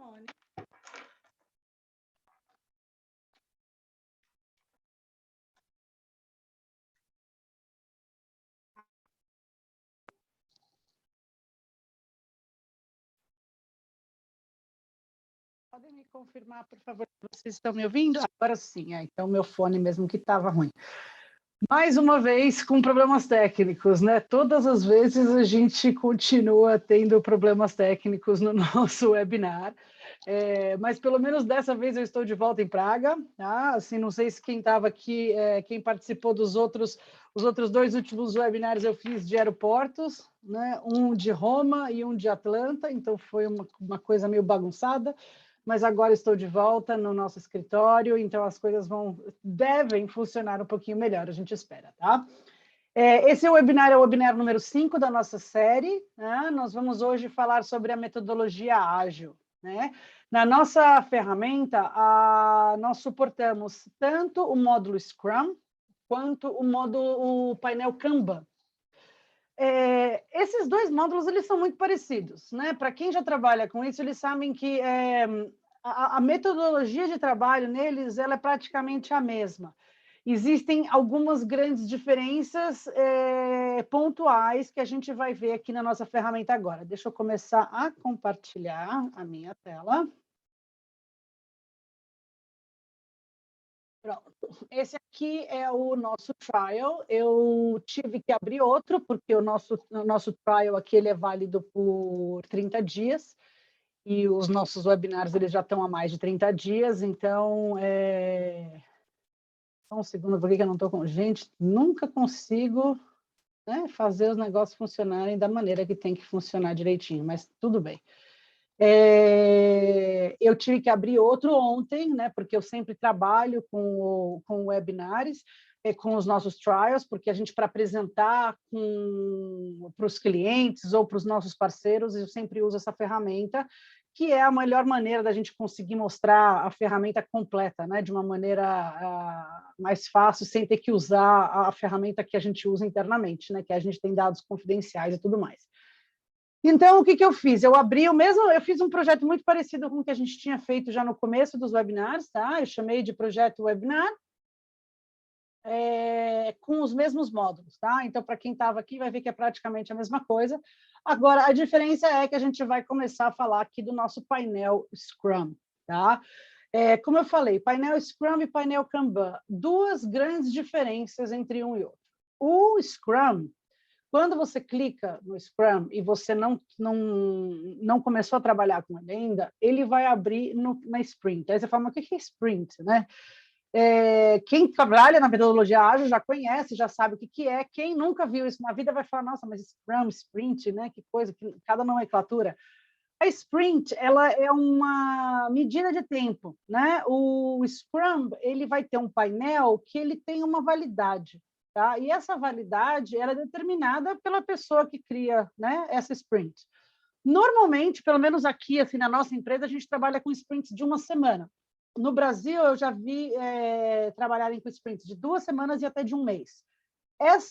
microfone. Podem me confirmar, por favor, se vocês estão me ouvindo? Agora sim, então meu fone mesmo que estava ruim. Mais uma vez com problemas técnicos, né? Todas as vezes a gente continua tendo problemas técnicos no nosso webinar, mas pelo menos dessa vez eu estou de volta em Praga, tá? Assim, não sei se quem estava aqui, quem participou os outros 2 últimos webinários eu fiz de aeroportos, né? Um de Roma e um de Atlanta, então foi uma coisa meio bagunçada. Mas agora estou de volta no nosso escritório, então as coisas devem funcionar um pouquinho melhor, a gente espera, tá? Esse webinar é o webinar número 5 da nossa série, né? Nós vamos hoje falar sobre a metodologia ágil, né? Na nossa ferramenta, nós suportamos tanto o módulo Scrum, quanto o painel Kanban. Esses 2 módulos eles são muito parecidos, né? Para quem já trabalha com isso, eles sabem que a metodologia de trabalho neles ela é praticamente a mesma. Existem algumas grandes diferenças pontuais que a gente vai ver aqui na nossa ferramenta agora. Deixa eu começar a compartilhar a minha tela. Pronto. Esse aqui é o nosso trial. Eu tive que abrir outro, porque o nosso trial aqui ele é válido por 30 dias, e os nossos webinars eles já estão há mais de 30 dias, então... Só um segundo, por que eu não estou com... Gente, nunca consigo, né, fazer os negócios funcionarem da maneira que tem que funcionar direitinho, mas tudo bem. Eu tive que abrir outro ontem, né, porque eu sempre trabalho com webinars, com os nossos trials, porque a gente, para apresentar para os clientes ou para os nossos parceiros, eu sempre uso essa ferramenta, que é a melhor maneira da gente conseguir mostrar a ferramenta completa, né, de uma maneira mais fácil, sem ter que usar a ferramenta que a gente usa internamente, né, que a gente tem dados confidenciais e tudo mais. Então, o que eu fiz? Eu fiz um projeto muito parecido com o que a gente tinha feito já no começo dos webinars, tá? Eu chamei de projeto webinar, com os mesmos módulos, tá? Então, para quem estava aqui, vai ver que é praticamente a mesma coisa. Agora, a diferença é que a gente vai começar a falar aqui do nosso painel Scrum, tá? Como eu falei, painel Scrum e painel Kanban, 2 grandes diferenças entre um e outro. O Scrum, quando você clica no Scrum e você não começou a trabalhar com ele ainda, ele vai abrir na Sprint. Aí você fala, mas o que é Sprint, né? Quem trabalha na metodologia ágil já conhece, já sabe o que é. Quem nunca viu isso na vida vai falar, nossa, mas Scrum, Sprint, né? Que coisa, cada nomenclatura. A Sprint, ela é uma medida de tempo, né? O Scrum, ele vai ter um painel que ele tem uma validade, tá? E essa validade ela é determinada pela pessoa que cria, né, essa sprint. Normalmente, pelo menos aqui, assim, na nossa empresa, a gente trabalha com sprints de 1 semana. No Brasil, eu já vi trabalharem com sprints de 2 semanas e até de 1 mês.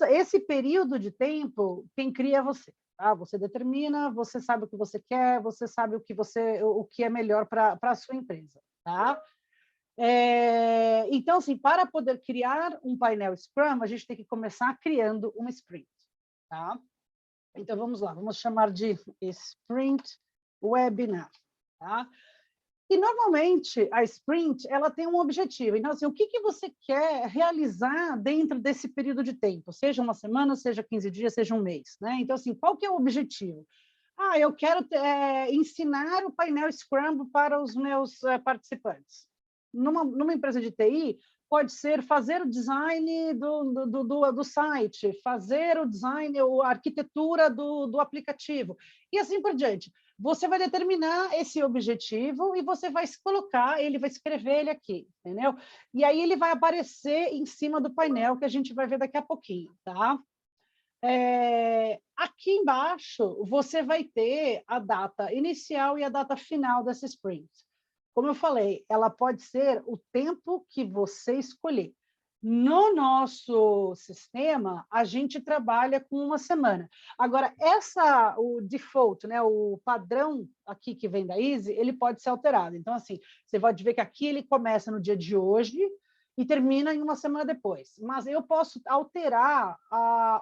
Esse período de tempo, quem cria é você. Tá? Você determina, você sabe o que você quer, você sabe o que é melhor para a sua empresa. Tá? Então, assim, para poder criar um painel Scrum, a gente tem que começar criando uma sprint. Tá? Então, vamos lá, vamos chamar de Sprint Webinar. Tá? E, normalmente, a sprint ela tem um objetivo. Então, assim, o que você quer realizar dentro desse período de tempo? Seja 1 semana, seja 15 dias, seja 1 mês. Né? Então, assim, qual que é o objetivo? Eu quero ensinar o painel Scrum para os meus participantes. Numa empresa de TI, pode ser fazer o design do site, fazer o design, a arquitetura do aplicativo, e assim por diante. Você vai determinar esse objetivo e você vai colocar, ele vai escrever ele aqui, entendeu? E aí ele vai aparecer em cima do painel, que a gente vai ver daqui a pouquinho, tá? Aqui embaixo, você vai ter a data inicial e a data final dessa sprint. Como eu falei, ela pode ser o tempo que você escolher. No nosso sistema, a gente trabalha com uma semana. Agora, o default, né, o padrão aqui que vem da Easy, ele pode ser alterado. Então, assim, você pode ver que aqui ele começa no dia de hoje e termina em uma semana depois. Mas eu posso alterar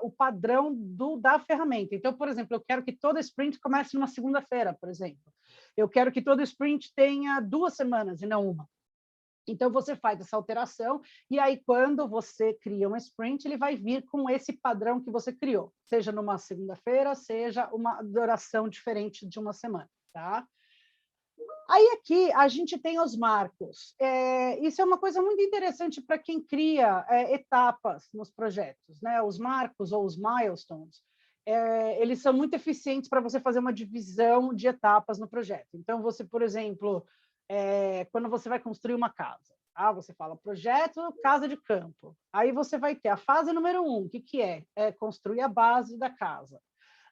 o padrão da ferramenta. Então, por exemplo, eu quero que toda sprint comece numa segunda-feira, por exemplo. Eu quero que todo sprint tenha 2 semanas e não uma. Então, você faz essa alteração, e aí, quando você cria um sprint, ele vai vir com esse padrão que você criou, seja numa segunda-feira, seja uma duração diferente de uma semana, tá? Aí, aqui, a gente tem os marcos. Isso é uma coisa muito interessante para quem cria etapas nos projetos, né? Os marcos ou os milestones, eles são muito eficientes para você fazer uma divisão de etapas no projeto. Então, você, por exemplo, quando você vai construir uma casa, tá? Você fala projeto casa de campo. Aí você vai ter a fase número 1, o que é? É construir a base da casa.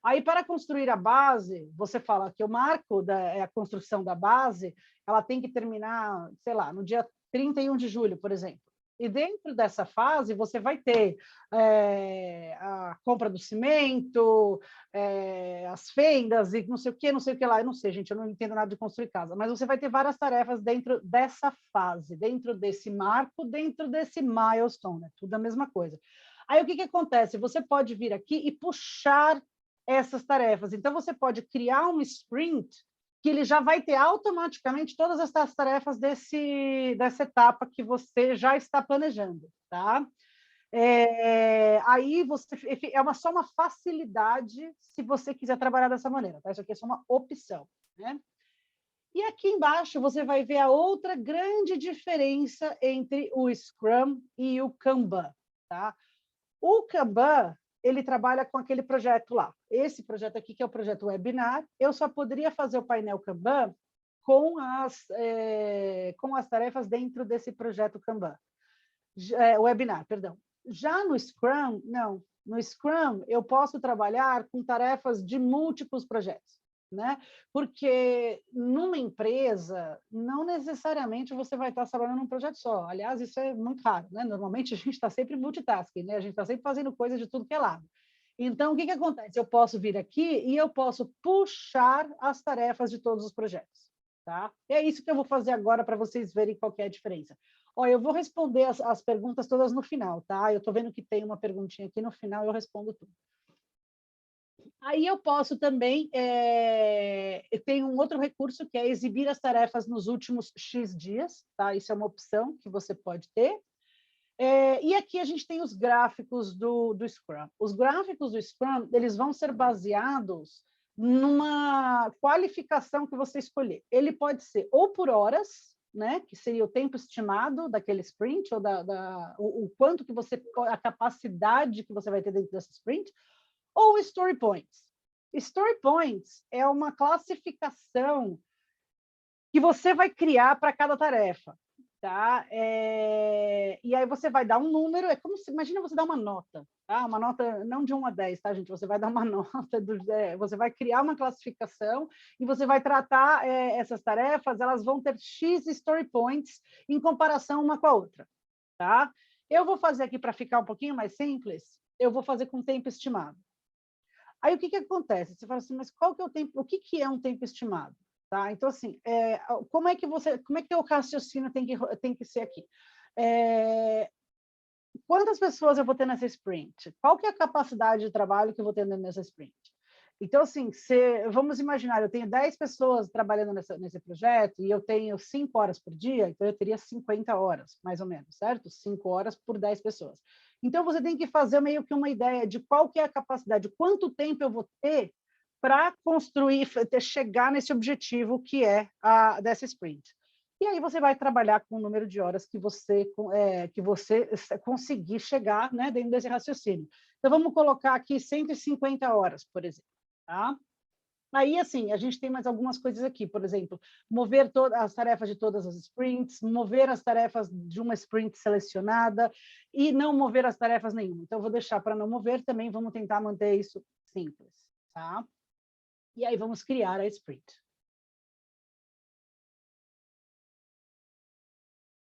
Aí, para construir a base, você fala que o marco a construção da base, ela tem que terminar, sei lá, no dia 31 de julho, por exemplo. E dentro dessa fase, você vai ter a compra do cimento, as fendas e não sei o que lá. Eu não sei, gente, eu não entendo nada de construir casa, mas você vai ter várias tarefas dentro dessa fase, dentro desse marco, dentro desse milestone, né? Tudo a mesma coisa. Aí, o que acontece? Você pode vir aqui e puxar essas tarefas. Então, você pode criar um sprint que ele já vai ter automaticamente todas essas tarefas dessa etapa que você já está planejando, tá? Aí só uma facilidade se você quiser trabalhar dessa maneira, tá? Isso aqui é só uma opção, né? E aqui embaixo você vai ver a outra grande diferença entre o Scrum e o Kanban, tá? O Kanban, ele trabalha com aquele projeto lá. Esse projeto aqui, que é o projeto Webinar, eu só poderia fazer o painel Kanban com as tarefas dentro desse projeto Kanban. Webinar, perdão. Já no Scrum, não. No Scrum, eu posso trabalhar com tarefas de múltiplos projetos, né? Porque numa empresa, não necessariamente você vai estar trabalhando num projeto só. Aliás, isso é muito raro, né? Normalmente a gente está sempre multitasking, né? A gente está sempre fazendo coisas de tudo que é lado. Então, o que acontece? Eu posso vir aqui e eu posso puxar as tarefas de todos os projetos, tá? E é isso que eu vou fazer agora para vocês verem qual que é a diferença. Ó, eu vou responder as perguntas todas no final, tá? Eu estou vendo que tem uma perguntinha aqui no final, eu respondo tudo. Aí eu posso também, eu tenho um outro recurso que é exibir as tarefas nos últimos X dias, tá? Isso é uma opção que você pode ter. E aqui a gente tem os gráficos do Scrum. Os gráficos do Scrum, eles vão ser baseados numa qualificação que você escolher. Ele pode ser ou por horas, né, que seria o tempo estimado daquele sprint, ou o quanto que a capacidade que você vai ter dentro dessa sprint, ou story points. Story points é uma classificação que você vai criar para cada tarefa, tá? E aí você vai dar um número, imagina você dar uma nota, tá? Uma nota não de 1 a 10, tá, gente? Você vai dar uma nota, você vai criar uma classificação e você vai tratar essas tarefas, elas vão ter X story points em comparação uma com a outra, tá? Eu vou fazer aqui para ficar um pouquinho mais simples, eu vou fazer com tempo estimado. Aí o que acontece? Você fala assim, mas qual que é o tempo? O que é um tempo estimado? Tá? Então, assim, como é que o raciocínio tem que ser aqui? Quantas pessoas eu vou ter nessa sprint? Qual que é a capacidade de trabalho que eu vou ter nessa sprint? Então, assim, vamos imaginar, eu tenho 10 pessoas trabalhando nesse projeto e eu tenho 5 horas por dia, então eu teria 50 horas, mais ou menos, certo? 5 horas por 10 pessoas. Então, você tem que fazer meio que uma ideia de qual que é a capacidade, quanto tempo eu vou ter para construir, chegar nesse objetivo que é dessa sprint. E aí você vai trabalhar com o número de horas que você conseguir chegar, né, dentro desse raciocínio. Então, vamos colocar aqui 150 horas, por exemplo. Tá? Aí, assim, a gente tem mais algumas coisas aqui, por exemplo, mover as tarefas de todas as sprints, mover as tarefas de uma sprint selecionada e não mover as tarefas nenhuma. Então, eu vou deixar para não mover também, vamos tentar manter isso simples. Tá? E aí, vamos criar a sprint.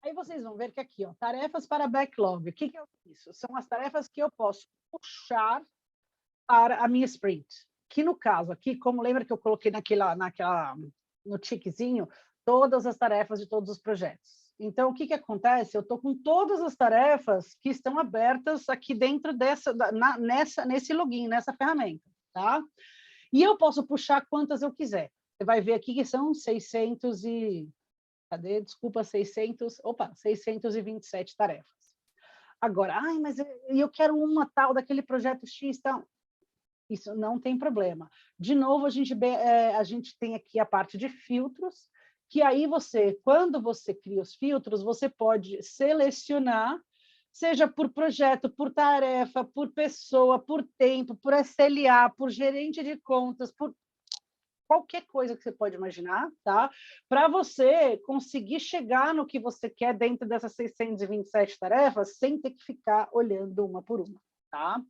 Aí vocês vão ver que aqui, ó, tarefas para backlog. O que é isso? São as tarefas que eu posso puxar para a minha sprint. Que no caso aqui, como lembra que eu coloquei no tickzinho, todas as tarefas de todos os projetos. Então, o que acontece? Eu estou com todas as tarefas que estão abertas aqui dentro nesse login, nessa ferramenta, tá? E eu posso puxar quantas eu quiser. Você vai ver aqui que são 600 e... Cadê? Desculpa, 627 tarefas. Agora, mas eu quero uma tal daquele projeto X, tal. Isso não tem problema. De novo, a gente tem aqui a parte de filtros, que aí quando você cria os filtros, você pode selecionar, seja por projeto, por tarefa, por pessoa, por tempo, por SLA, por gerente de contas, por qualquer coisa que você pode imaginar, tá? Para você conseguir chegar no que você quer dentro dessas 627 tarefas, sem ter que ficar olhando uma por uma, tá?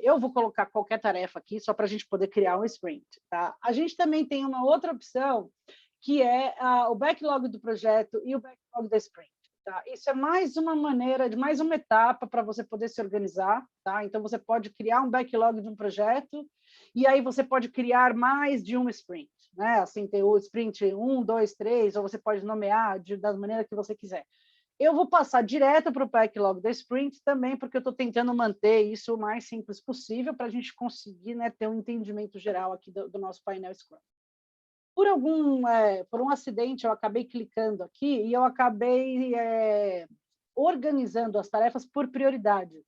Eu vou colocar qualquer tarefa aqui, só para a gente poder criar um sprint, tá? A gente também tem uma outra opção, que é o backlog do projeto e o backlog da sprint. Tá? Isso é mais uma maneira, mais uma etapa para você poder se organizar. Tá? Então, você pode criar um backlog de um projeto e aí você pode criar mais de um sprint. Né? Assim, ter o sprint 1, 2, 3, ou você pode nomear da maneira que você quiser. Eu vou passar direto para o backlog da sprint também, porque eu estou tentando manter isso o mais simples possível para a gente conseguir, né, ter um entendimento geral aqui do nosso painel Scrum. Por um acidente, eu acabei clicando aqui e eu acabei organizando as tarefas por prioridade.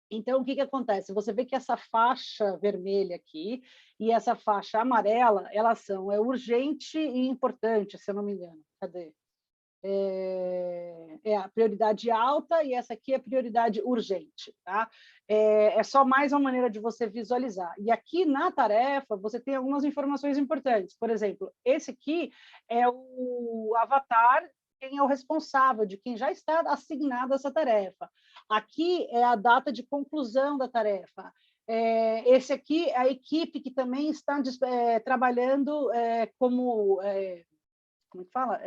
Então, o que acontece? Você vê que essa faixa vermelha aqui e essa faixa amarela, elas são urgente e importante, se eu não me engano. Cadê? É a prioridade alta e essa aqui é a prioridade urgente. Tá? É só mais uma maneira de você visualizar. E aqui na tarefa, você tem algumas informações importantes. Por exemplo, esse aqui é o avatar, quem é o responsável, de quem já está assignado essa tarefa. Aqui é a data de conclusão da tarefa. Esse aqui é a equipe que também está trabalhando como que fala?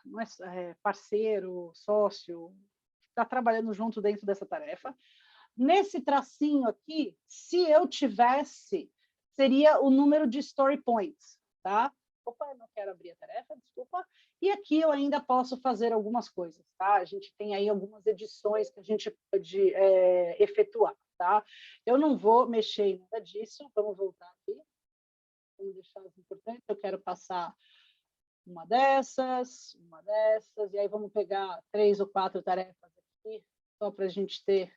Não é parceiro, sócio, está trabalhando junto dentro dessa tarefa. Nesse tracinho aqui, se eu tivesse, seria o número de story points, tá? Opa, eu não quero abrir a tarefa, desculpa. E aqui eu ainda posso fazer algumas coisas, tá? A gente tem aí algumas edições que a gente pode efetuar, tá? Eu não vou mexer em nada disso, vamos voltar aqui. Vamos deixar as importantes, eu quero passar uma dessas, e aí vamos pegar 3 ou 4 tarefas aqui, só para a gente ter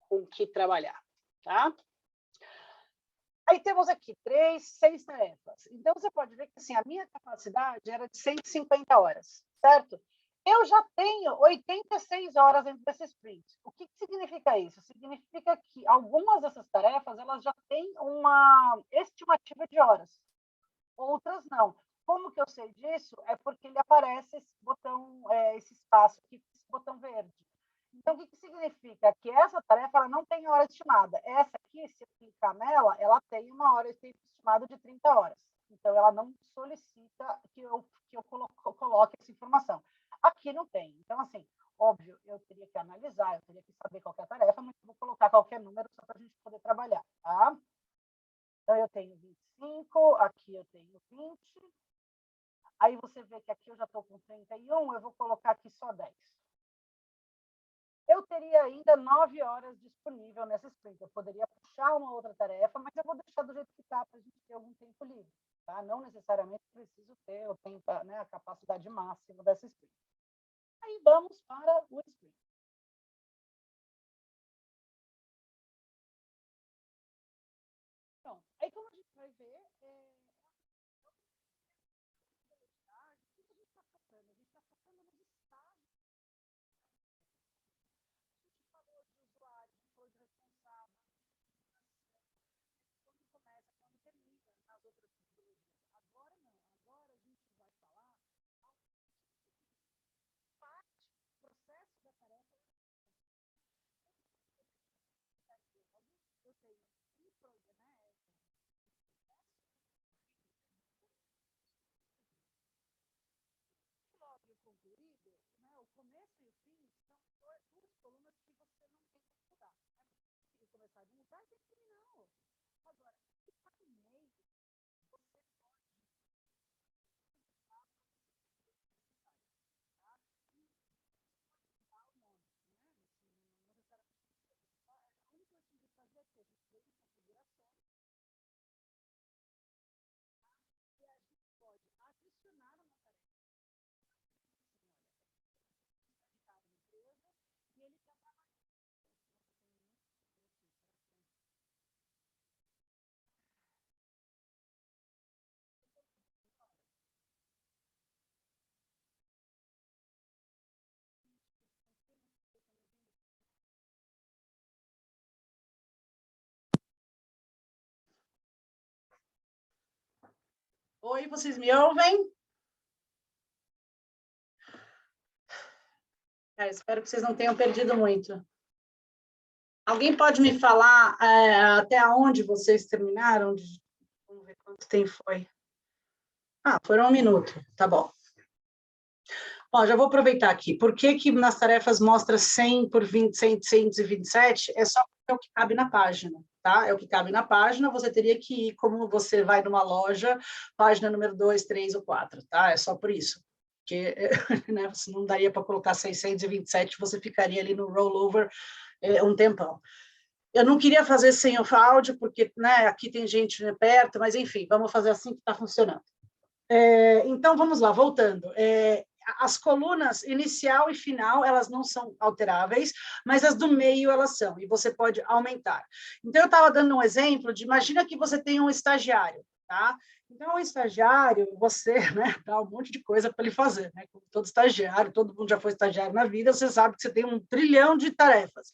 com o que trabalhar, tá? Aí temos aqui 6 tarefas. Então, você pode ver que assim, a minha capacidade era de 150 horas, certo? Eu já tenho 86 horas dentro desse sprint. O que significa isso? Significa que algumas dessas tarefas elas já têm uma estimativa de horas, outras não. Como que eu sei disso? É porque ele aparece esse botão, esse espaço aqui, esse botão verde. Então, o que significa? Que essa tarefa ela não tem hora estimada. Essa aqui, se eu clicar nela, ela tem uma hora estimada de 30 horas. Então, ela não solicita que eu coloque essa informação. Aqui não tem. Então, assim, óbvio, eu teria que analisar, eu teria que saber qual é a tarefa, mas eu vou colocar qualquer número só para a gente poder trabalhar, tá? Então, eu tenho 25, aqui eu tenho 20. Aí você vê que aqui eu já estou com 31, eu vou colocar aqui só 10. Eu teria ainda 9 horas disponível nessa sprint. Eu poderia puxar uma outra tarefa, mas eu vou deixar do jeito que está para a gente ter algum tempo livre. Tá? Não necessariamente preciso ter o tempo, né, a capacidade máxima dessa sprint. Aí vamos para o sprint. Pronto. Aí como a gente vai ver, colorido, né, o começo e o fim são duas colunas que você não tem que mudar. Se começar a mudar, tem que terminar outra. Agora, se está no meio, você pode mudar tá? E mudar o nome, né? Não necessariamente. A única coisa que você tem que fazer é ter configurações e a gente pode adicionar uma tarefa. E ele está trabalhando. Oi, vocês me ouvem? Espero que vocês não tenham perdido muito. Alguém pode me falar até onde vocês terminaram? Vamos ver quanto tempo foi. Foram 1 minuto, tá bom. Bom, já vou aproveitar aqui. Por que nas tarefas mostra 100 por 20, 100, 127? É só porque é o que cabe na página, tá? É o que cabe na página, você teria que ir, como você vai numa loja, página número 2, 3 ou 4, tá? É só por isso. Porque né, você não daria para colocar 627, você ficaria ali no rollover um tempão. Eu não queria fazer sem o áudio, porque né, aqui tem gente perto, mas enfim, vamos fazer assim que está funcionando. Então, vamos lá, voltando. As colunas inicial e final, elas não são alteráveis, mas as do meio, elas são, e você pode aumentar. Então, eu estava dando um exemplo de, imagina que você tem um estagiário, tá? Então, o estagiário, você né, dá um monte de coisa para ele fazer, né? Como todo estagiário, todo mundo já foi estagiário na vida, você sabe que você tem 1 trilhão de tarefas.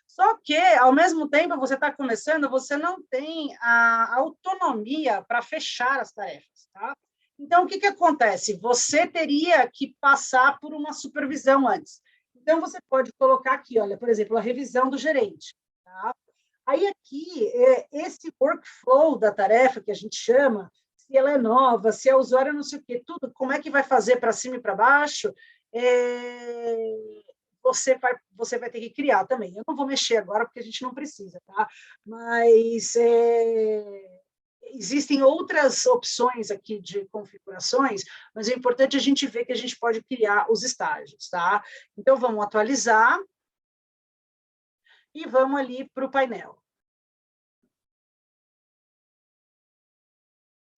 Só que, ao mesmo tempo, você está começando, você não tem a autonomia para fechar as tarefas, tá? Então, o que acontece? Você teria que passar por uma supervisão antes. Então, você pode colocar aqui, olha, por exemplo, a revisão do gerente. Tá? Aí, aqui, esse workflow da tarefa, que a gente chama, se ela é nova, se é usuário, não sei o quê, tudo, como é que vai fazer para cima e para baixo, você vai ter que criar também. Eu não vou mexer agora, porque a gente não precisa, tá? Mas existem outras opções aqui de configurações, mas é importante a gente ver que a gente pode criar os estágios, tá? Então, vamos atualizar e vamos ali para o painel.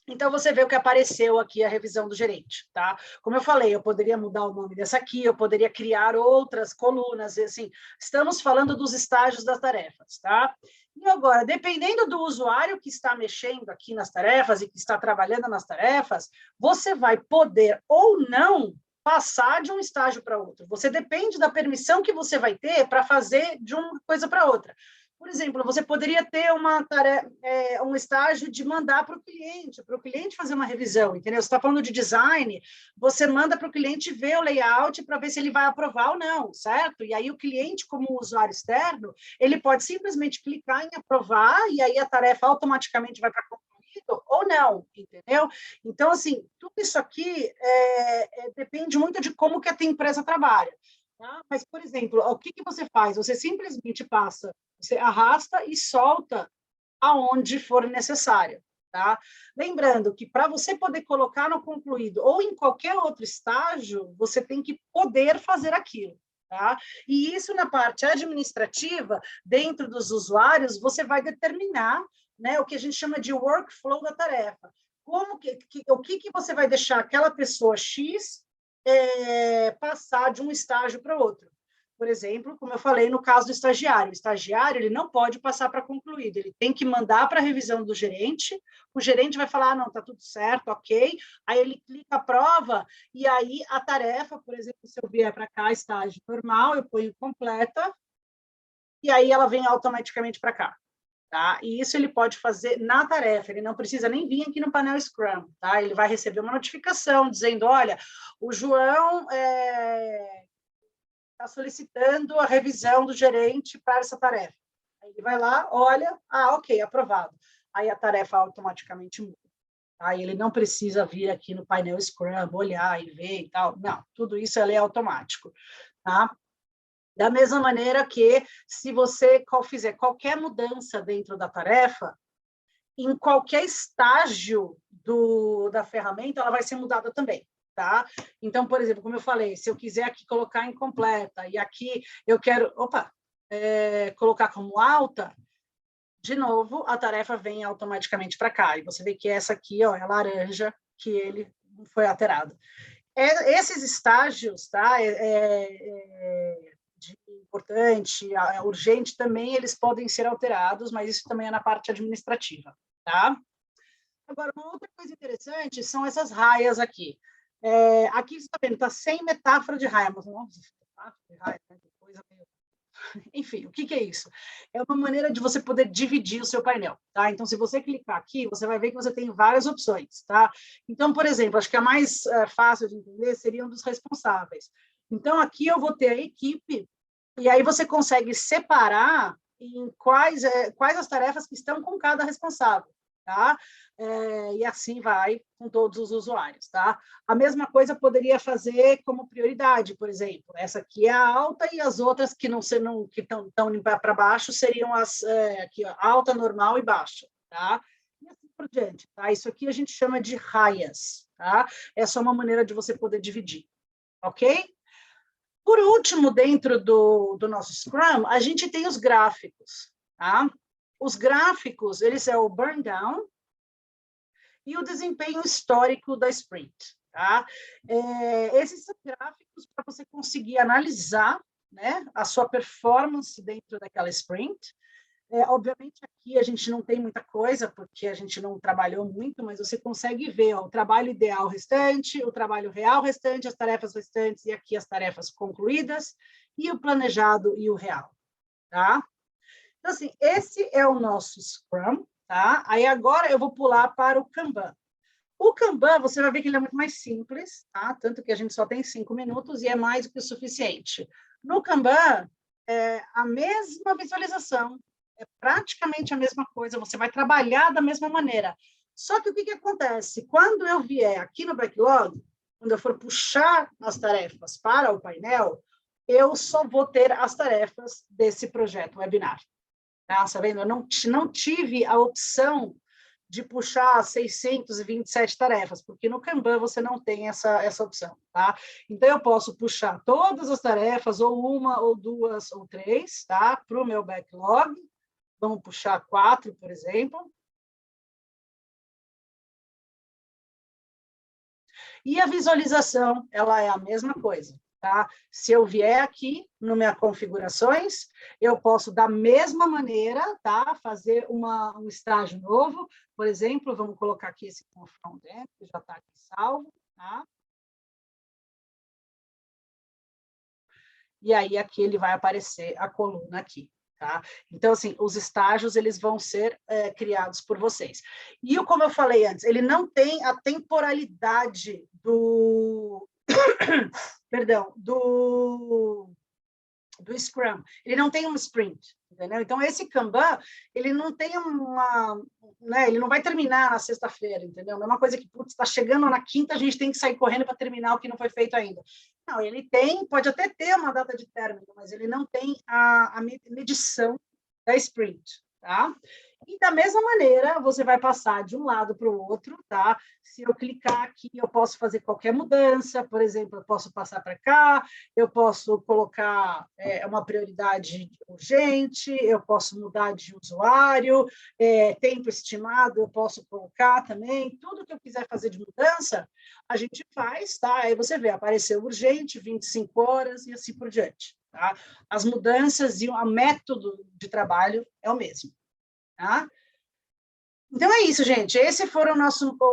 Então, você vê o que apareceu aqui, a revisão do gerente, tá? Como eu falei, eu poderia mudar o nome dessa aqui, eu poderia criar outras colunas, e assim, estamos falando dos estágios das tarefas, tá? E agora, dependendo do usuário que está mexendo aqui nas tarefas e que está trabalhando nas tarefas, você vai poder ou não passar de um estágio para outro. Você depende da permissão que você vai ter para fazer de uma coisa para outra. Por exemplo, você poderia ter uma tarefa, um estágio de mandar para o cliente fazer uma revisão, entendeu? Você está falando de design, você manda para o cliente ver o layout para ver se ele vai aprovar ou não, certo? E aí o cliente, como usuário externo, ele pode simplesmente clicar em aprovar e aí a tarefa automaticamente vai para concluído ou não, entendeu? Então, assim, tudo isso aqui depende muito de como que a tua empresa trabalha. Tá? Mas, por exemplo, o que você faz? Você simplesmente passa, você arrasta e solta aonde for necessário. Tá? Lembrando que para você poder colocar no concluído ou em qualquer outro estágio, você tem que poder fazer aquilo. Tá? E isso na parte administrativa, dentro dos usuários, você vai determinar né, o que a gente chama de workflow da tarefa. O que você vai deixar aquela pessoa X passar de um estágio para outro. Por exemplo, como eu falei no caso do estagiário, o estagiário ele não pode passar para concluído, ele tem que mandar para a revisão do gerente, o gerente vai falar, não, está tudo certo, ok, aí ele clica a prova, e aí a tarefa, por exemplo, se eu vier para cá, estágio normal, eu ponho completa, e aí ela vem automaticamente para cá. Tá? E isso ele pode fazer na tarefa, ele não precisa nem vir aqui no painel Scrum, tá? Ele vai receber uma notificação dizendo, olha, o João está solicitando a revisão do gerente para essa tarefa. Aí ele vai lá, olha, ok, aprovado. Aí a tarefa automaticamente muda. tá? E ele não precisa vir aqui no painel Scrum, olhar e ver e tal. Não, tudo isso é automático, tá? Da mesma maneira que, se você fizer qualquer mudança dentro da tarefa, em qualquer estágio da ferramenta, ela vai ser mudada também, tá? Então, por exemplo, como eu falei, se eu quiser aqui colocar incompleta, e aqui eu quero, colocar como alta, de novo, a tarefa vem automaticamente para cá, e você vê que essa aqui, ó, é laranja, que ele foi alterado. Esses estágios, tá? De importante, urgente também, eles podem ser alterados, mas isso também é na parte administrativa, tá? Agora, uma outra coisa interessante são essas raias aqui. Aqui você está vendo, está sem metáfora de raia, mas nossa, metáfora de raia, né? Coisa meio... Enfim, o que é isso? É uma maneira de você poder dividir o seu painel, tá? Então, se você clicar aqui, você vai ver que você tem várias opções, tá? Então, por exemplo, acho que a mais fácil de entender seria um dos responsáveis. Então, aqui eu vou ter a equipe, e aí você consegue separar em quais as tarefas que estão com cada responsável, tá? E assim vai com todos os usuários, tá? A mesma coisa poderia fazer como prioridade, por exemplo. Essa aqui é a alta e as outras que que estão para baixo seriam as aqui, ó, alta, normal e baixa, tá? E assim por diante, tá? Isso aqui a gente chama de raias, tá? É só uma maneira de você poder dividir, ok? Por último, dentro do nosso Scrum, a gente tem os gráficos, tá? Os gráficos, eles é o burn down e o desempenho histórico da sprint, tá? Esses são gráficos para você conseguir analisar, né, a sua performance dentro daquela sprint. Obviamente, aqui a gente não tem muita coisa, porque a gente não trabalhou muito, mas você consegue ver, ó, o trabalho ideal restante, o trabalho real restante, as tarefas restantes, e aqui as tarefas concluídas, e o planejado e o real, tá? Então, assim, esse é o nosso Scrum, tá? Aí agora eu vou pular para o Kanban. O Kanban, você vai ver que ele é muito mais simples, tá? Tanto que a gente só tem 5 minutos e é mais do que o suficiente. No Kanban, é a mesma visualização, é praticamente a mesma coisa, você vai trabalhar da mesma maneira. Só que o que acontece? Quando eu vier aqui no backlog, quando eu for puxar as tarefas para o painel, eu só vou ter as tarefas desse projeto webinar. Tá vendo? Eu não tive a opção de puxar 627 tarefas, porque no Kanban você não tem essa opção, tá? Então, eu posso puxar todas as tarefas, ou uma, ou duas, ou três, tá? Para o meu backlog. Vamos puxar 4, por exemplo. E a visualização, ela é a mesma coisa, tá? Se eu vier aqui no minha configurações, eu posso, da mesma maneira, tá? Fazer um estágio novo. Por exemplo, vamos colocar aqui esse confront dentro, que já está aqui salvo, tá? E aí, aqui ele vai aparecer a coluna aqui. Tá? Então, assim, os estágios eles vão ser criados por vocês. E, como eu falei antes, ele não tem a temporalidade perdão, do Scrum. Ele não tem um sprint, entendeu? Então, esse Kanban, ele não tem né, ele não vai terminar na sexta-feira, entendeu? Não é uma coisa que, putz, está chegando na quinta, a gente tem que sair correndo para terminar o que não foi feito ainda. Não, ele pode até ter uma data de término, mas ele não tem a medição da sprint, tá? E da mesma maneira, você vai passar de um lado para o outro, tá? Se eu clicar aqui, eu posso fazer qualquer mudança, por exemplo, eu posso passar para cá, eu posso colocar uma prioridade urgente, eu posso mudar de usuário, tempo estimado, eu posso colocar também, tudo que eu quiser fazer de mudança, a gente faz, tá? Aí você vê, apareceu urgente, 25 horas e assim por diante, tá? As mudanças e o método de trabalho é o mesmo. Tá? Então é isso, gente. Esses foram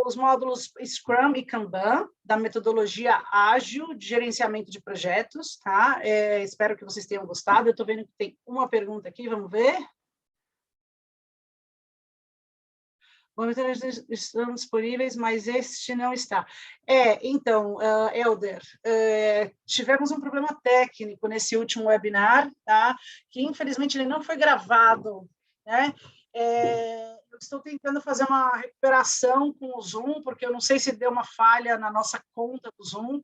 os módulos Scrum e Kanban, da metodologia ágil de gerenciamento de projetos. Tá? Espero que vocês tenham gostado. Eu estou vendo que tem uma pergunta aqui, vamos ver. Estão disponíveis, mas este não está. Então, Helder, tivemos um problema técnico nesse último webinar, tá? Que infelizmente ele não foi gravado, né? Eu estou tentando fazer uma recuperação com o Zoom, porque eu não sei se deu uma falha na nossa conta do Zoom.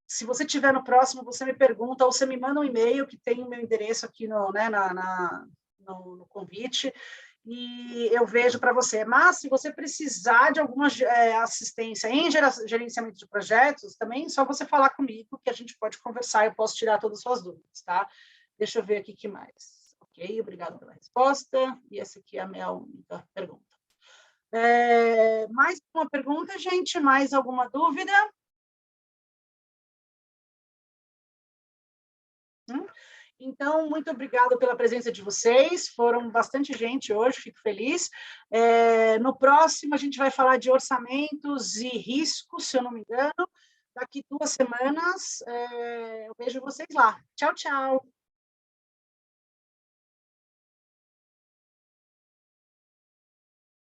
Se você estiver no próximo, você me pergunta, ou você me manda um e-mail, que tem o meu endereço aqui no convite, e eu vejo para você. Mas, se você precisar de alguma assistência em gerenciamento de projetos, também é só você falar comigo, que a gente pode conversar, eu posso tirar todas as suas dúvidas, tá? Deixa eu ver aqui o que mais. Ok, obrigado pela resposta. E essa aqui é a minha única pergunta. Mais uma pergunta, gente? Mais alguma dúvida? Então, muito obrigada pela presença de vocês. Foram bastante gente hoje, fico feliz. No próximo, a gente vai falar de orçamentos e riscos, se eu não me engano. Daqui 2 semanas, eu vejo vocês lá. Tchau, tchau.